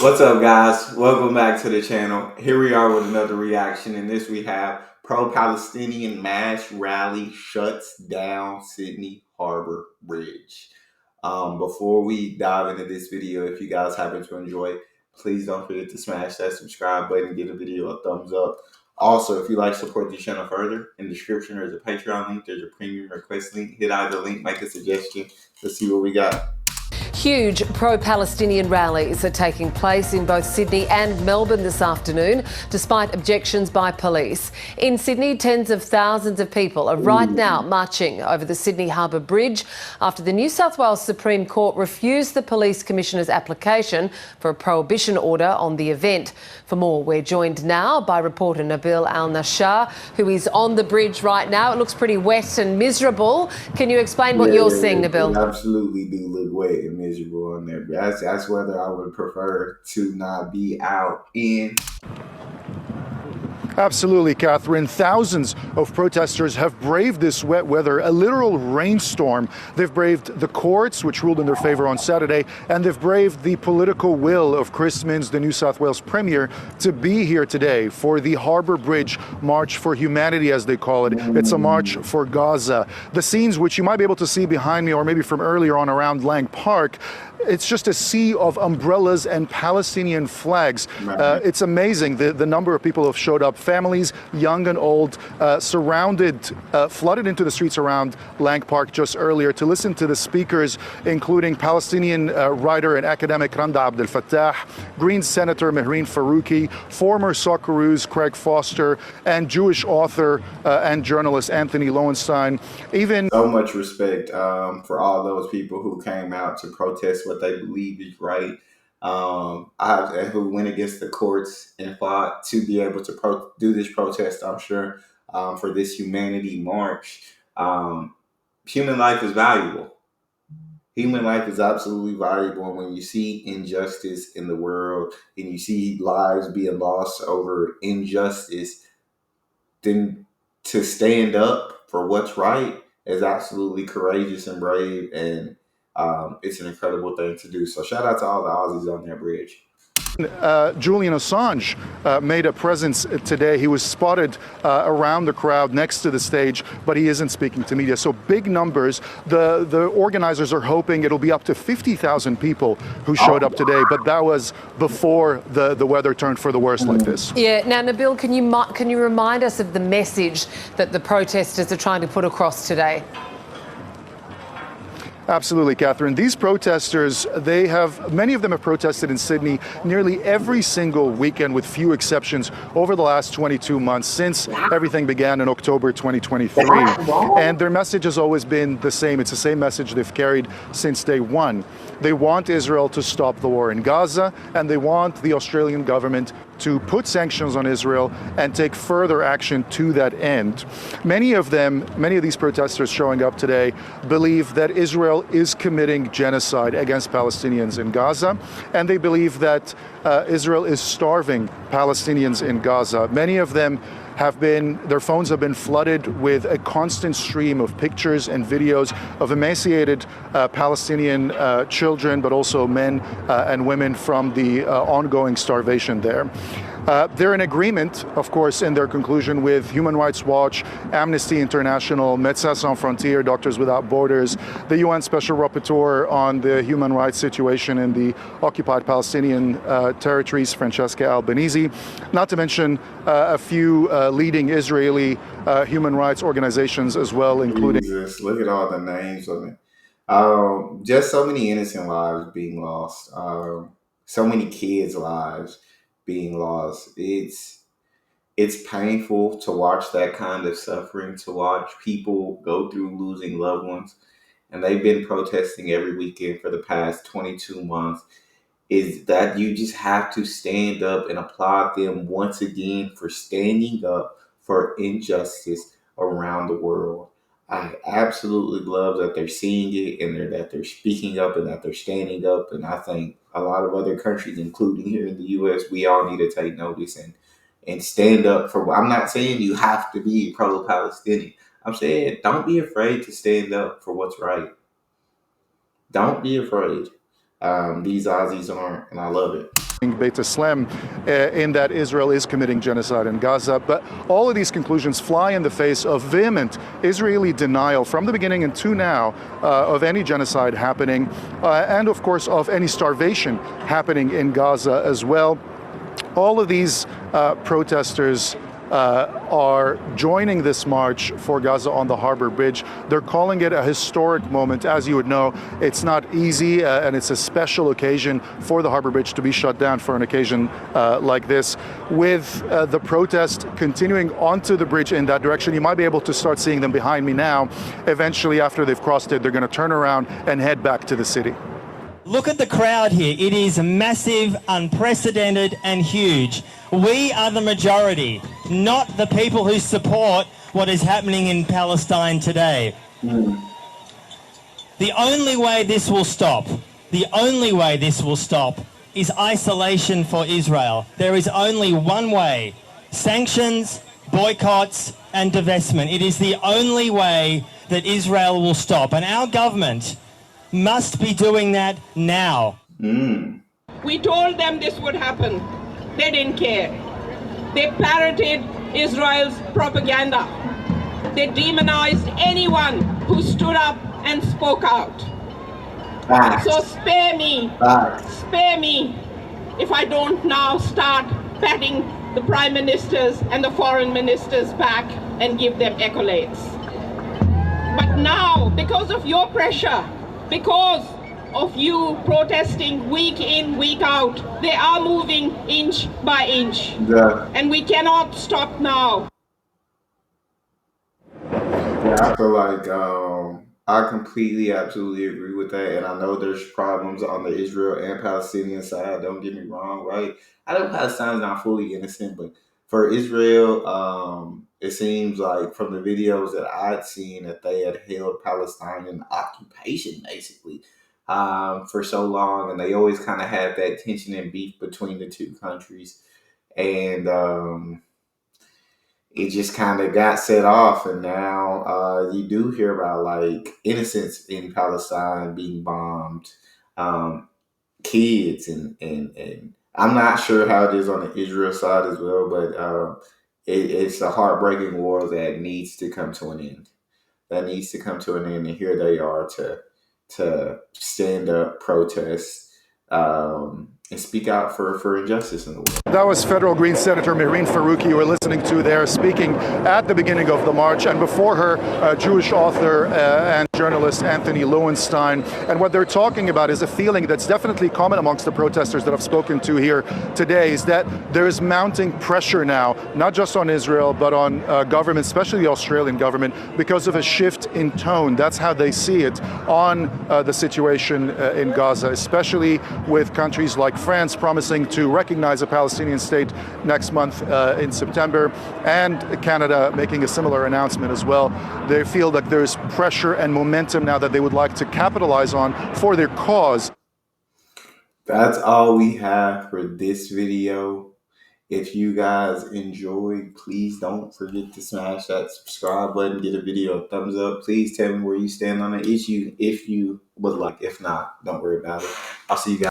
What's up, guys? Welcome back to the channel. Here we are with another reaction. In this, we have pro-Palestinian mass rally shuts down Sydney Harbor Bridge. Before we dive into this video, if you guys happen to enjoy, please don't forget to smash that subscribe button, give the video a thumbs up. Also, if you'd like to support the channel further, in the description there's a Patreon link, there's a premium request link. Hit either link, make a suggestion. Let's see what we got. Huge pro-Palestinian rallies are taking place in both Sydney and Melbourne this afternoon, despite objections by police. In Sydney, tens of thousands of people are right now marching over the Sydney Harbour Bridge after the New South Wales Supreme Court refused the Police Commissioner's application for a prohibition order on the event. For more, we're joined now by reporter Nabil Al-Nashar, who is on the bridge right now. It looks pretty wet and miserable. Can you explain what you're seeing, Nabil? It absolutely do look wet and miserable on there. That's whether I would prefer to not be out in. Absolutely, Catherine. Thousands of protesters have braved this wet weather, a literal rainstorm. They've braved the courts, which ruled in their favor on Saturday, and they've braved the political will of Chris Minns, the New South Wales Premier, to be here today for the Harbour Bridge March for Humanity, as they call it. It's a march for Gaza. The scenes, which you might be able to see behind me or maybe from earlier on around Lang Park, it's just a sea of umbrellas and Palestinian flags. It's amazing the number of people who have showed up, families, young and old, flooded into the streets around Lang Park just earlier to listen to the speakers, including Palestinian writer and academic Randa Abdel Fattah, Green Senator Mehreen Farouki, former Socceroos Craig Foster, and Jewish author and journalist Anthony Lowenstein. Even so much respect for all those people who came out to protest what they believe is right, who went against the courts and fought to be able to do this protest, I'm sure, for this humanity march. Human life is valuable. Human life is absolutely valuable. And when you see injustice in the world and you see lives being lost over injustice, then to stand up for what's right is absolutely courageous and brave, and it's an incredible thing to do. So shout out to all the Aussies on that bridge. Julian Assange made a presence today. He was spotted around the crowd next to the stage, but he isn't speaking to media. So big numbers. The organizers are hoping it'll be up to 50,000 people who showed up today, but that was before the weather turned for the worse like this. Yeah. Now, Nabil, can you remind us of the message that the protesters are trying to put across today? Absolutely, Catherine. These protesters, many of them have protested in Sydney nearly every single weekend, with few exceptions, over the last 22 months since everything began in October 2023. And their message has always been the same. It's the same message they've carried since day one. They want Israel to stop the war in Gaza, and they want the Australian government to put sanctions on Israel and take further action to that end. Many of these protesters showing up today believe that Israel is committing genocide against Palestinians in Gaza, and they believe that Israel is starving Palestinians in Gaza. Many of them their phones have been flooded with a constant stream of pictures and videos of emaciated Palestinian children, but also men and women from the ongoing starvation there. They're in agreement, of course, in their conclusion with Human Rights Watch, Amnesty International, Médecins Sans Frontières, Doctors Without Borders, the UN Special Rapporteur on the human rights situation in the occupied Palestinian territories, Francesca Albanese, not to mention a few leading Israeli human rights organizations as well, including... Jesus, look at all the names of it. Just so many innocent lives being lost. So many kids' lives being lost. It's painful to watch that kind of suffering, to watch people go through losing loved ones. And they've been protesting every weekend for the past 22 months. Is that you just have to stand up and applaud them once again for standing up for injustice around the world. I absolutely love that they're seeing it, and that they're speaking up, and that they're standing up. And I think a lot of other countries, including here in the U.S., we all need to take notice and stand up for. I'm not saying you have to be pro-Palestinian. I'm saying don't be afraid to stand up for what's right. Don't be afraid. These Aussies aren't, and I love it. Beit Islam in that Israel is committing genocide in Gaza. But all of these conclusions fly in the face of vehement Israeli denial from the beginning and to now of any genocide happening, and of course of any starvation happening in Gaza as well. All of these protesters are joining this march for Gaza on the Harbor Bridge. They're calling it a historic moment. As you would know, it's not easy, and it's a special occasion for the Harbor Bridge to be shut down for an occasion like this. With the protest continuing onto the bridge in that direction, you might be able to start seeing them behind me now. Eventually, after they've crossed it, they're going to turn around and head back to the city. Look at the crowd here. It is massive, unprecedented, and huge. We are the majority, not the people who support what is happening in Palestine today. The only way this will stop, is isolation for Israel. There is only one way: sanctions, boycotts, and divestment. It is the only way that Israel will stop. And our government must be doing that now. We told them this would happen. They didn't care. They parroted Israel's propaganda. They demonized anyone who stood up and spoke out. So spare me if I don't now start patting the prime ministers and the foreign ministers back and give them accolades. But now, because of your pressure, because of you protesting week in, week out, they are moving inch by inch. Yeah. And we cannot stop now. Yeah, I feel like I completely, absolutely agree with that. And I know there's problems on the Israel and Palestinian side. Don't get me wrong, right? I know Palestine's not fully innocent, but for Israel, it seems like from the videos that I'd seen that they had held Palestine in occupation, basically, for so long. And they always kind of had that tension and beef between the two countries. And it just kind of got set off, and now you do hear about like innocents in Palestine being bombed, kids, and I'm not sure how it is on the Israel side as well, but it's a heartbreaking war that needs to come to an end. That needs to come to an end, and here they are to stand up, protest, and speak out for injustice in the world. That was Federal Green Senator Mehreen Faruqi you were listening to there, speaking at the beginning of the march, and before her, Jewish author and journalist Anthony Lowenstein. And what they're talking about is a feeling that's definitely common amongst the protesters that I've spoken to here today, is that there is mounting pressure now, not just on Israel, but on government, especially the Australian government, because of a shift in tone. That's how they see it on the situation in Gaza, especially with countries like France promising to recognize a Palestinian state next month in September, and Canada making a similar announcement as well. They feel that there's pressure and momentum now that they would like to capitalize on for their cause. That's all we have for this video. If you guys enjoyed, please don't forget to smash that subscribe button, get a video a thumbs up. Please tell me where you stand on the issue if you would like. If not, don't worry about it. I'll see you guys.